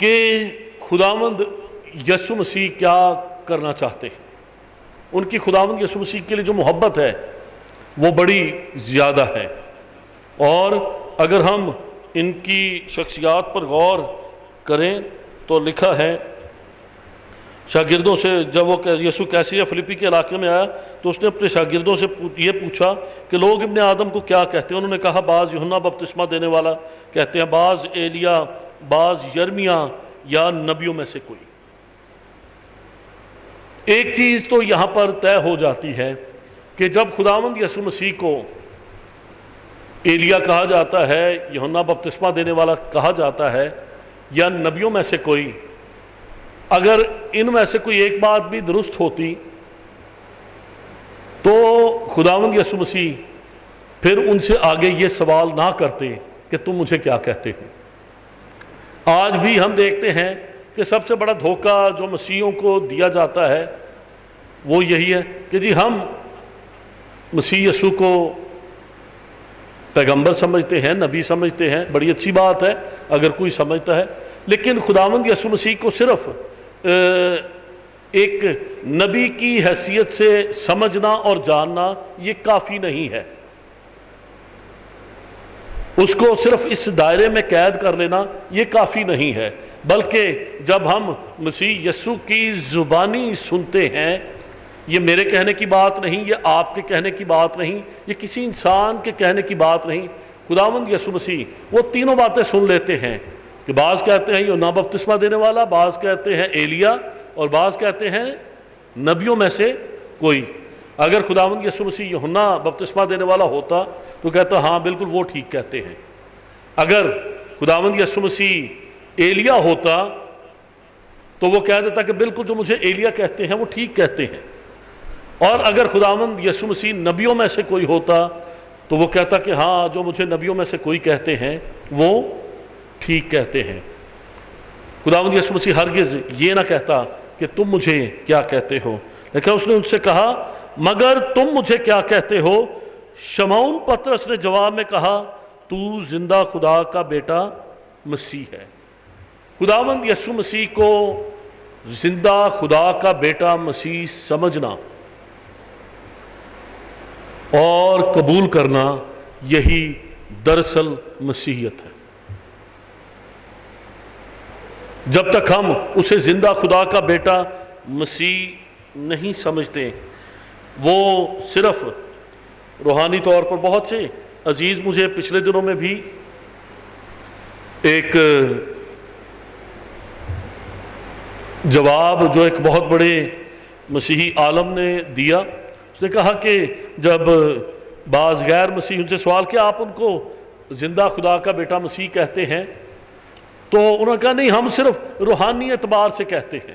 کہ خداوند یسوع مسیح کیا کرنا چاہتے ہیں. ان کی خداوند یسوع مسیح کے لیے جو محبت ہے وہ بڑی زیادہ ہے. اور اگر ہم ان کی شخصیات پر غور کریں تو لکھا ہے شاگردوں سے، جب وہ یسوع کیسریا فلپی کے علاقے میں آیا تو اس نے اپنے شاگردوں سے یہ پوچھا کہ لوگ ابن آدم کو کیا کہتے ہیں. انہوں نے کہا بعض یوحنا بپتسمہ دینے والا کہتے ہیں، بعض ایلیا، بعض یرمیاہ یا نبیوں میں سے کوئی. ایک چیز تو یہاں پر طے ہو جاتی ہے کہ جب خداوند یسوع مسیح کو ایلیا کہا جاتا ہے، یوحنا بپتسمہ دینے والا کہا جاتا ہے یا نبیوں میں سے کوئی، اگر ان میں سے کوئی ایک بات بھی درست ہوتی تو خداوند یسوع مسیح پھر ان سے آگے یہ سوال نہ کرتے کہ تم مجھے کیا کہتے ہو. آج بھی ہم دیکھتے ہیں کہ سب سے بڑا دھوکہ جو مسیحیوں کو دیا جاتا ہے وہ یہی ہے کہ جی ہم مسیح یسوع کو پیغمبر سمجھتے ہیں، نبی سمجھتے ہیں، بڑی اچھی بات ہے اگر کوئی سمجھتا ہے، لیکن خداوند یسوع مسیح کو صرف ایک نبی کی حیثیت سے سمجھنا اور جاننا یہ کافی نہیں ہے. اس کو صرف اس دائرے میں قید کر لینا یہ کافی نہیں ہے، بلکہ جب ہم مسیح یسوع کی زبانی سنتے ہیں، یہ میرے کہنے کی بات نہیں، یہ آپ کے کہنے کی بات نہیں، یہ کسی انسان کے کہنے کی بات نہیں. خداوند یسوع مسیح وہ تینوں باتیں سن لیتے ہیں کہ بعض کہتے ہیں یوحنا بپتسمہ دینے والا، بعض کہتے ہیں ایلیا، اور بعض کہتے ہیں نبیوں میں سے کوئی. اگر خداوند یسوع مسیح یوحنا بپتسمہ دینے والا ہوتا تو کہتا ہاں بالکل وہ ٹھیک کہتے ہیں. اگر خداوند یسوع مسیح ایلیا ہوتا تو وہ کہہ دیتا کہ بالکل جو مجھے ایلیا کہتے ہیں وہ ٹھیک کہتے ہیں. اور اگر خداوند یسوع مسیح نبیوں میں سے کوئی ہوتا تو وہ کہتا کہ ہاں جو مجھے نبیوں میں سے کوئی کہتے ہیں وہ ٹھیک کہتے ہیں. خداوند یسوع مسیح ہرگز یہ نہ کہتا کہ تم مجھے کیا کہتے ہو، لیکن اس نے ان سے کہا مگر تم مجھے کیا کہتے ہو. شمعون پطرس نے جواب میں کہا تو زندہ خدا کا بیٹا مسیح ہے. خداوند یسوع مسیح کو زندہ خدا کا بیٹا مسیح سمجھنا اور قبول کرنا یہی دراصل مسیحیت ہے. جب تک ہم اسے زندہ خدا کا بیٹا مسیح نہیں سمجھتے، وہ صرف روحانی طور پر بہت سے عزیز مجھے پچھلے دنوں میں بھی ایک جواب جو ایک بہت بڑے مسیحی عالم نے دیا. اس نے کہا کہ جب بعض غیر مسیح ان سے سوال کیا آپ ان کو زندہ خدا کا بیٹا مسیح کہتے ہیں، تو انہوں نے کہا نہیں ہم صرف روحانی اعتبار سے کہتے ہیں،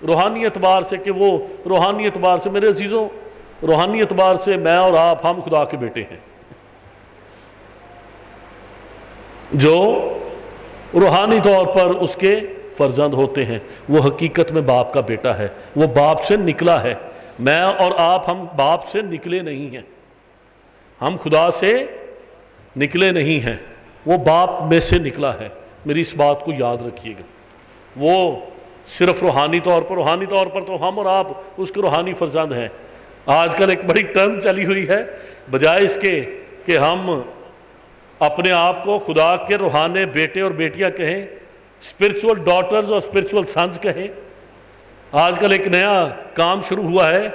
روحانی اعتبار سے کہ وہ روحانی اعتبار سے. میرے عزیزوں روحانی اعتبار سے میں اور آپ ہم خدا کے بیٹے ہیں. جو روحانی طور پر اس کے فرزند ہوتے ہیں وہ حقیقت میں باپ کا بیٹا ہے، وہ باپ سے نکلا ہے. میں اور آپ ہم باپ سے نکلے نہیں ہیں، ہم خدا سے نکلے نہیں ہیں، وہ باپ میں سے نکلا ہے. میری اس بات کو یاد رکھیے گا. وہ صرف روحانی طور پر تو ہم اور آپ اس کے روحانی فرزند ہیں. آج کل ایک بڑی ٹرن چلی ہوئی ہے، بجائے اس کے کہ ہم اپنے آپ کو خدا کے روحانی بیٹے اور بیٹیاں کہیں، اسپرچول ڈاٹرز اور اسپرچول سنز کہیں. آج کل ایک نیا کام شروع ہوا ہے،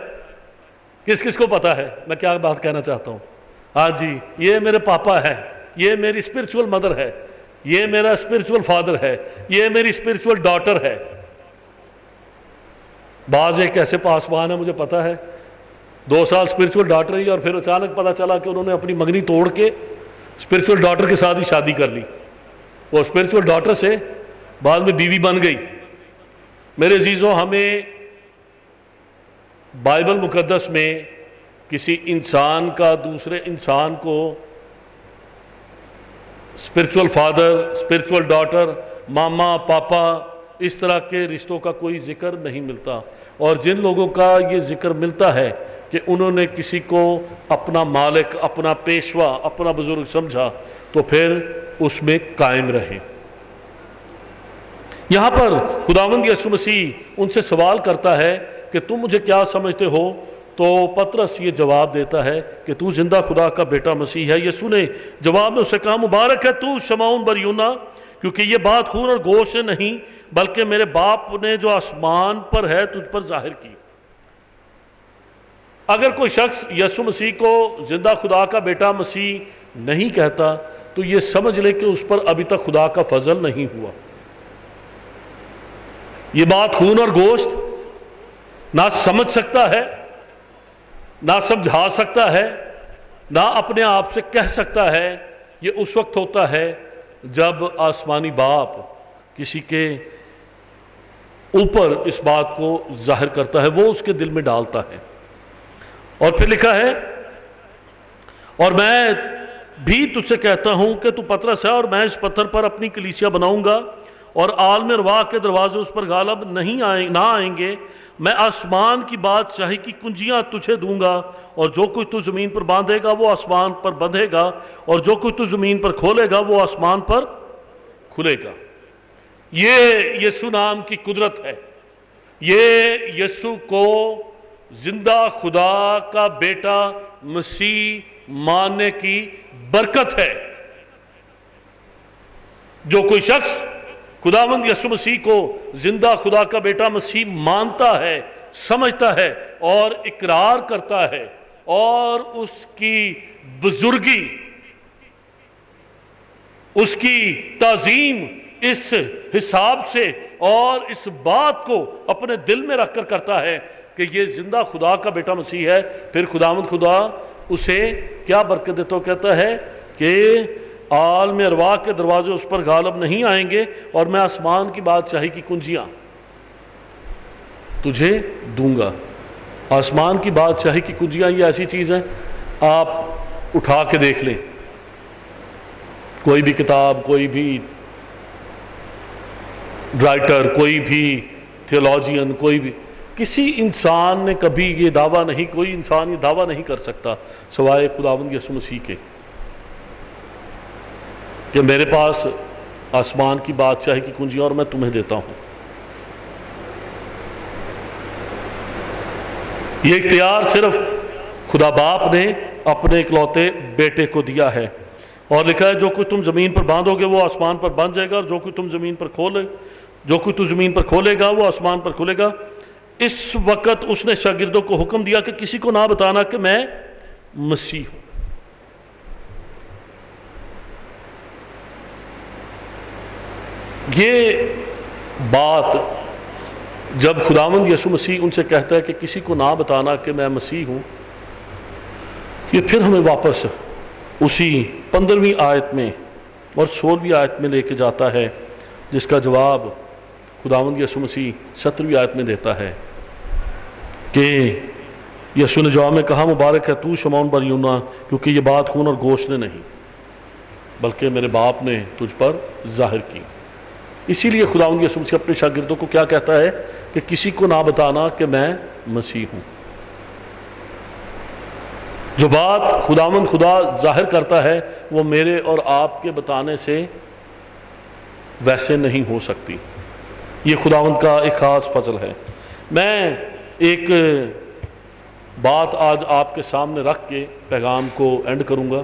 کس کس کو پتا ہے میں کیا بات کہنا چاہتا ہوں؟ ہاں جی، یہ میرے پاپا ہے، یہ میری اسپرچول مدر ہے، یہ میرا اسپرچول فادر ہے، یہ میری اسپرچول ڈاٹر ہے. بعض ایک ایسے پاسبان ہے مجھے پتا ہے 2 سال اسپرچول ڈاٹر رہی اور پھر اچانک پتا چلا کہ انہوں نے اپنی منگنی توڑ کے اسپرچول ڈاٹر کے ساتھ ہی شادی کر لی. وہ اسپرچول ڈاٹر سے بعد میں بیوی بن گئی. میرے عزیزوں ہمیں بائبل مقدس میں کسی انسان کا دوسرے انسان کو اسپرچول فادر، اسپرچول ڈاٹر، ماما، پاپا، اس طرح کے رشتوں کا کوئی ذکر نہیں ملتا. اور جن لوگوں کا یہ ذکر ملتا ہے کہ انہوں نے کسی کو اپنا مالک، اپنا پیشوا، اپنا بزرگ سمجھا تو پھر اس میں قائم رہیں. یہاں پر خداوند یسوع مسیح ان سے سوال کرتا ہے کہ تم مجھے کیا سمجھتے ہو؟ تو پطرس یہ جواب دیتا ہے کہ تو زندہ خدا کا بیٹا مسیح ہے۔ یسوع نے جواب میں اسے کہا، مبارک ہے تو شمعون بر یونا، کیونکہ یہ بات خون اور گوشت سے نہیں بلکہ میرے باپ نے جو آسمان پر ہے تجھ پر ظاہر کی۔ اگر کوئی شخص یسوع مسیح کو زندہ خدا کا بیٹا مسیح نہیں کہتا تو یہ سمجھ لے کہ اس پر ابھی تک خدا کا فضل نہیں ہوا۔ یہ بات خون اور گوشت نہ سمجھ سکتا ہے، نہ سمجھا سکتا ہے، نہ اپنے آپ سے کہہ سکتا ہے۔ یہ اس وقت ہوتا ہے جب آسمانی باپ کسی کے اوپر اس بات کو ظاہر کرتا ہے، وہ اس کے دل میں ڈالتا ہے۔ اور پھر لکھا ہے، اور میں بھی تجھ سے کہتا ہوں کہ تو پطرس ہے، اور میں اس پتھر پر اپنی کلیسیا بناؤں گا، اور عالم ارواح کے دروازے اس پر غالب نہ آئیں گے۔ میں آسمان کی بادشاہی کی کنجیاں تجھے دوں گا، اور جو کچھ تو زمین پر باندھے گا وہ آسمان پر بندھے گا، اور جو کچھ تو زمین پر کھولے گا وہ آسمان پر کھلے گا۔ یہ یسوع نام کی قدرت ہے، یہ یسوع کو زندہ خدا کا بیٹا مسیح ماننے کی برکت ہے۔ جو کوئی شخص خداوند یسوع مسیح کو زندہ خدا کا بیٹا مسیح مانتا ہے، سمجھتا ہے اور اقرار کرتا ہے، اور اس کی بزرگی، اس کی تعظیم اس حساب سے اور اس بات کو اپنے دل میں رکھ کر کرتا ہے کہ یہ زندہ خدا کا بیٹا مسیح ہے، پھر خداوند خدا اسے کیا برکت دیتا، کہتا ہے کہ عالم ارواح کے دروازے اس پر غالب نہیں آئیں گے، اور میں آسمان کی بادشاہی کی کنجیاں تجھے دوں گا۔ آسمان کی بادشاہی کی کنجیاں یہ ایسی چیز ہیں، آپ اٹھا کے دیکھ لیں، کوئی بھی کتاب، کوئی بھی رائٹر، کوئی بھی تھیولوجین، کوئی بھی کسی انسان نے کبھی یہ دعویٰ نہیں، کوئی انسان یہ دعویٰ نہیں کر سکتا سوائے خداوند یسوع مسیح کے کہ میرے پاس آسمان کی بادشاہی کی کنجیاں اور میں تمہیں دیتا ہوں۔ یہ اختیار صرف خدا باپ نے اپنے اکلوتے بیٹے کو دیا ہے، اور لکھا ہے جو کچھ تم زمین پر باندھو گے وہ آسمان پر باندھ جائے گا، اور جو کچھ تو زمین پر کھولے گا وہ آسمان پر کھلے گا۔ اس وقت اس نے شاگردوں کو حکم دیا کہ کسی کو نہ بتانا کہ میں مسیح ہوں۔ یہ بات جب خداوند یسوع مسیح ان سے کہتا ہے کہ کسی کو نہ بتانا کہ میں مسیح ہوں، یہ پھر ہمیں واپس اسی 15ویں آیت میں اور 16ویں آیت میں لے کے جاتا ہے، جس کا جواب خداوند یسوع مسیح 17ویں آیت میں دیتا ہے کہ یسوع نے جواب میں کہا، مبارک ہے تو شمعون بر یونا، کیونکہ یہ بات خون اور گوشت نے نہیں بلکہ میرے باپ نے تجھ پر ظاہر کی۔ اسی لیے خداوند یسوع مسیح اپنے شاگردوں کو کیا کہتا ہے کہ کسی کو نہ بتانا کہ میں مسیح ہوں۔ جو بات خداوند خدا ظاہر کرتا ہے وہ میرے اور آپ کے بتانے سے ویسے نہیں ہو سکتی۔ یہ خداوند کا ایک خاص فضل ہے۔ میں ایک بات آج آپ کے سامنے رکھ کے پیغام کو اینڈ کروں گا۔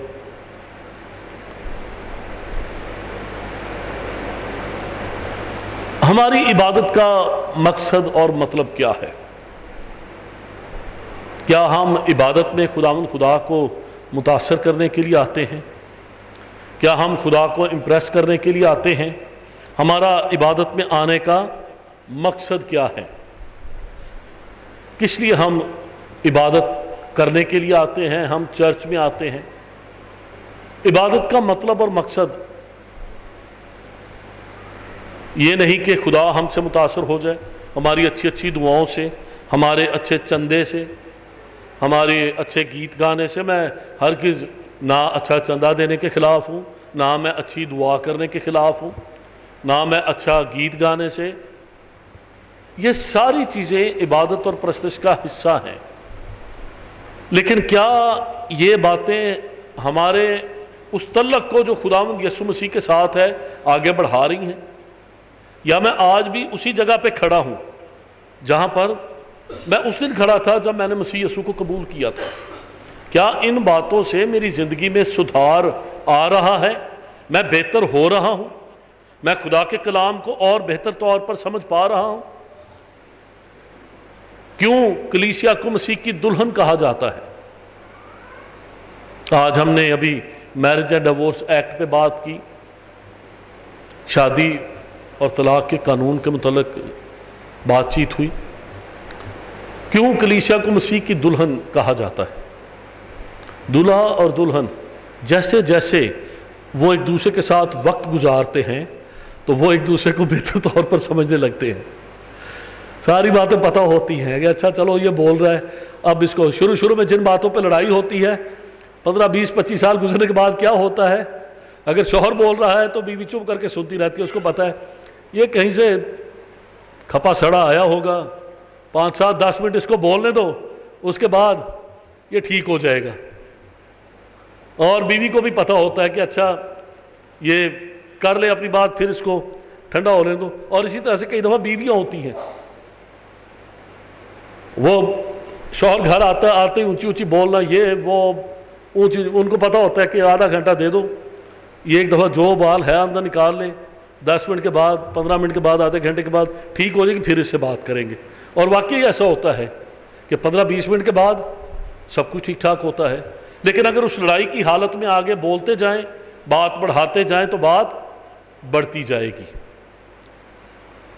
ہماری عبادت کا مقصد اور مطلب کیا ہے؟ کیا ہم عبادت میں خداوند خدا کو متاثر کرنے کے لیے آتے ہیں؟ کیا ہم خدا کو امپریس کرنے کے لیے آتے ہیں؟ ہمارا عبادت میں آنے کا مقصد کیا ہے؟ کس لیے ہم عبادت کرنے کے لیے آتے ہیں؟ ہم چرچ میں آتے ہیں۔ عبادت کا مطلب اور مقصد یہ نہیں کہ خدا ہم سے متاثر ہو جائے، ہماری اچھی اچھی دعاؤں سے، ہمارے اچھے چندے سے، ہمارے اچھے گیت گانے سے۔ میں ہرگز نہ اچھا چندہ دینے کے خلاف ہوں، نہ میں اچھی دعا کرنے کے خلاف ہوں، نہ میں اچھا گیت گانے سے۔ یہ ساری چیزیں عبادت اور پرستش کا حصہ ہیں، لیکن کیا یہ باتیں ہمارے اس تعلق کو جو خداوند یسوع مسیح کے ساتھ ہے آگے بڑھا رہی ہیں؟ یا میں آج بھی اسی جگہ پہ کھڑا ہوں جہاں پر میں اس دن کھڑا تھا جب میں نے مسیح یسوع کو قبول کیا تھا؟ کیا ان باتوں سے میری زندگی میں سدھار آ رہا ہے؟ میں بہتر ہو رہا ہوں؟ میں خدا کے کلام کو اور بہتر طور پر سمجھ پا رہا ہوں؟ کیوں کلیسیا کو مسیح کی دلہن کہا جاتا ہے؟ آج ہم نے ابھی میرج اینڈ ڈیورس ایکٹ پہ بات کی، شادی اور طلاق کے قانون کے متعلق بات چیت ہوئی۔ کیوں کلیسیا کو مسیح کی دلہن کہا جاتا ہے؟ دلہا اور دلہن جیسے جیسے وہ ایک دوسرے کے ساتھ وقت گزارتے ہیں تو وہ ایک دوسرے کو بہتر طور پر سمجھنے لگتے ہیں، ساری باتیں پتہ ہوتی ہیں کہ اچھا چلو یہ بول رہا ہے، اب اس کو شروع میں جن باتوں پہ لڑائی ہوتی ہے 15 20 25 سال گزرنے کے بعد کیا ہوتا ہے، اگر شوہر بول رہا ہے تو بیوی چپ کر کے سنتی رہتی ہے، اس کو پتہ ہے یہ کہیں سے کھپا سڑا آیا ہوگا، 5 7 10 منٹ اس کو بولنے دو، اس کے بعد یہ ٹھیک ہو جائے گا۔ اور بیوی کو بھی پتہ ہوتا ہے کہ اچھا یہ کر لے اپنی بات، پھر اس کو ٹھنڈا ہونے دو۔ اور اسی طرح سے کئی دفعہ بیویاں ہوتی ہیں، وہ شوہر گھر آتے اونچی اونچی بولنا، یہ وہ اونچی، ان کو پتہ ہوتا ہے کہ آدھا گھنٹہ دے دو، یہ ایک دفعہ جو بال ہے اندر نکال لے، 10 منٹ کے بعد 15 منٹ کے بعد آدھے گھنٹے کے بعد ٹھیک ہو جائے گی، پھر اس سے بات کریں گے۔ اور واقعی ایسا ہوتا ہے کہ 15 20 منٹ کے بعد سب کچھ ٹھیک ٹھاک ہوتا ہے، لیکن اگر اس لڑائی کی حالت میں آگے بولتے جائیں، بات بڑھاتے جائیں تو بات بڑھتی جائے گی۔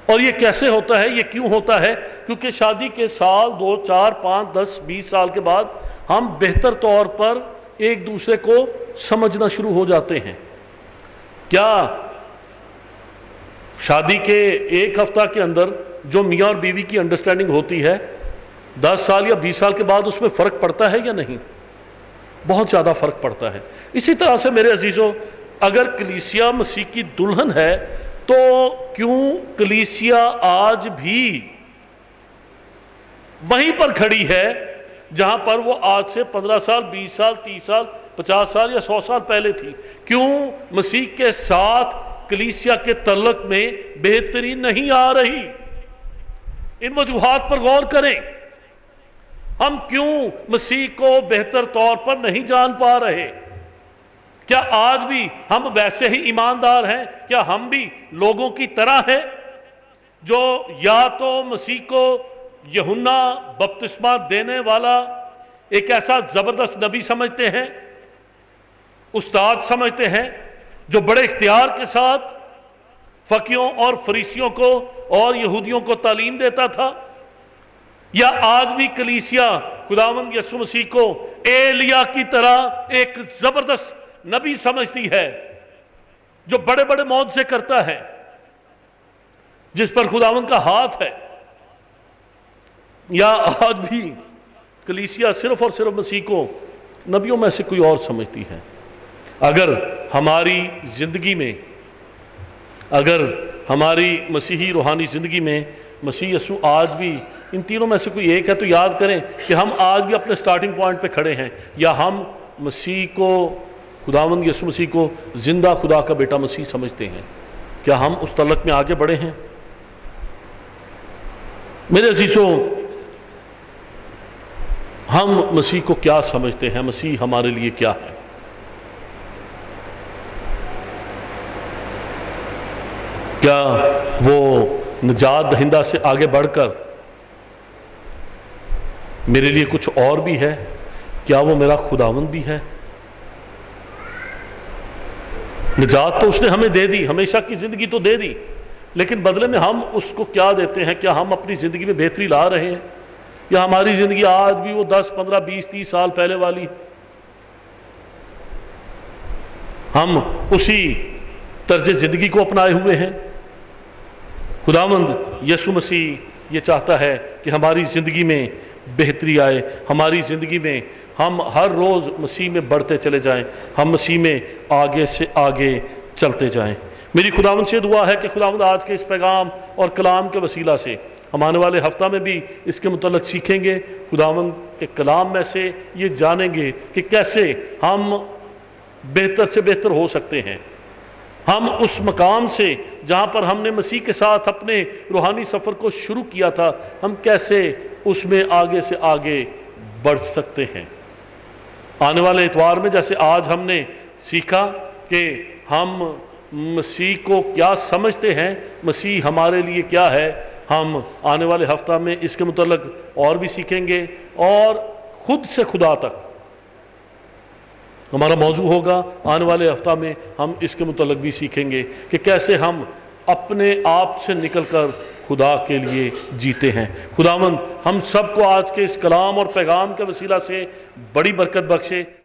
اور یہ کیسے ہوتا ہے، یہ کیوں ہوتا ہے؟ کیونکہ شادی کے سال 2 4 5 10 20 سال کے بعد ہم بہتر طور پر ایک دوسرے کو سمجھنا شروع ہو جاتے ہیں۔ کیا شادی کے ایک ہفتہ کے اندر جو میاں اور بیوی کی انڈرسٹینڈنگ ہوتی ہے 10 سال یا 20 سال کے بعد اس میں فرق پڑتا ہے یا نہیں؟ بہت زیادہ فرق پڑتا ہے۔ اسی طرح سے میرے عزیزو، اگر کلیسیا مسیح کی دلہن ہے تو کیوں کلیسیا آج بھی وہیں پر کھڑی ہے جہاں پر وہ آج سے 15 سال 20 سال 30 سال 50 سال یا 100 سال پہلے تھی؟ کیوں مسیح کے ساتھ کلیسیا کے تعلق میں بہتری نہیں آ رہی؟ ان وجوہات پر غور کریں۔ ہم کیوں مسیح کو بہتر طور پر نہیں جان پا رہے؟ کیا آج بھی ہم ویسے ہی ایماندار ہیں؟ کیا ہم بھی لوگوں کی طرح ہیں جو یا تو مسیح کو یوحنا بپتسمہ دینے والا ایک ایسا زبردست نبی سمجھتے ہیں، استاد سمجھتے ہیں، جو بڑے اختیار کے ساتھ فقیوں اور فریسیوں کو اور یہودیوں کو تعلیم دیتا تھا؟ یا آج بھی کلیسیا خداوند یسوع مسیح کو ایلیا کی طرح ایک زبردست نبی سمجھتی ہے جو بڑے بڑے معجزے کرتا ہے، جس پر خداوند کا ہاتھ ہے؟ یا آج بھی کلیسیا صرف اور صرف مسیح کو نبیوں میں سے کوئی اور سمجھتی ہے؟ اگر ہماری زندگی میں، اگر ہماری مسیحی روحانی زندگی میں مسیح یسوع آج بھی ان تینوں میں سے کوئی ایک ہے، تو یاد کریں کہ ہم آج بھی اپنے سٹارٹنگ پوائنٹ پہ کھڑے ہیں، یا ہم مسیح کو، خداوند یسوع مسیح کو زندہ خدا کا بیٹا مسیح سمجھتے ہیں؟ کیا ہم اس تعلق میں آگے بڑھے ہیں؟ میرے عزیزوں، ہم مسیح کو کیا سمجھتے ہیں؟ مسیح ہمارے لیے کیا ہے؟ کیا وہ نجات دہندہ سے آگے بڑھ کر میرے لیے کچھ اور بھی ہے؟ کیا وہ میرا خداوند بھی ہے؟ نجات تو اس نے ہمیں دے دی، ہمیشہ کی زندگی تو دے دی، لیکن بدلے میں ہم اس کو کیا دیتے ہیں؟ کیا ہم اپنی زندگی میں بہتری لا رہے ہیں، یا ہماری زندگی آج بھی وہ 10 15 20 30 سال پہلے والی؟ ہم اسی طرز زندگی کو اپنائے ہوئے ہیں؟ خداوند یسوع مسیح یہ چاہتا ہے کہ ہماری زندگی میں بہتری آئے، ہماری زندگی میں ہم ہر روز مسیح میں بڑھتے چلے جائیں، ہم مسیح میں آگے سے آگے چلتے جائیں۔ میری خداوند سے دعا ہے کہ خداوند آج کے اس پیغام اور کلام کے وسیلہ سے ہم آنے والے ہفتہ میں بھی اس کے متعلق سیکھیں گے، خداوند کے کلام میں سے یہ جانیں گے کہ کیسے ہم بہتر سے بہتر ہو سکتے ہیں، ہم اس مقام سے جہاں پر ہم نے مسیح کے ساتھ اپنے روحانی سفر کو شروع کیا تھا، ہم کیسے اس میں آگے سے آگے بڑھ سکتے ہیں۔ آنے والے اتوار میں جیسے آج ہم نے سیکھا کہ ہم مسیح کو کیا سمجھتے ہیں، مسیح ہمارے لیے کیا ہے، ہم آنے والے ہفتہ میں اس کے متعلق اور بھی سیکھیں گے، اور خود سے خدا تک ہمارا موضوع ہوگا۔ آنے والے ہفتہ میں ہم اس کے متعلق بھی سیکھیں گے کہ کیسے ہم اپنے آپ سے نکل کر خدا کے لیے جیتے ہیں۔ خداوند ہم سب کو آج کے اس کلام اور پیغام کے وسیلہ سے بڑی برکت بخشے۔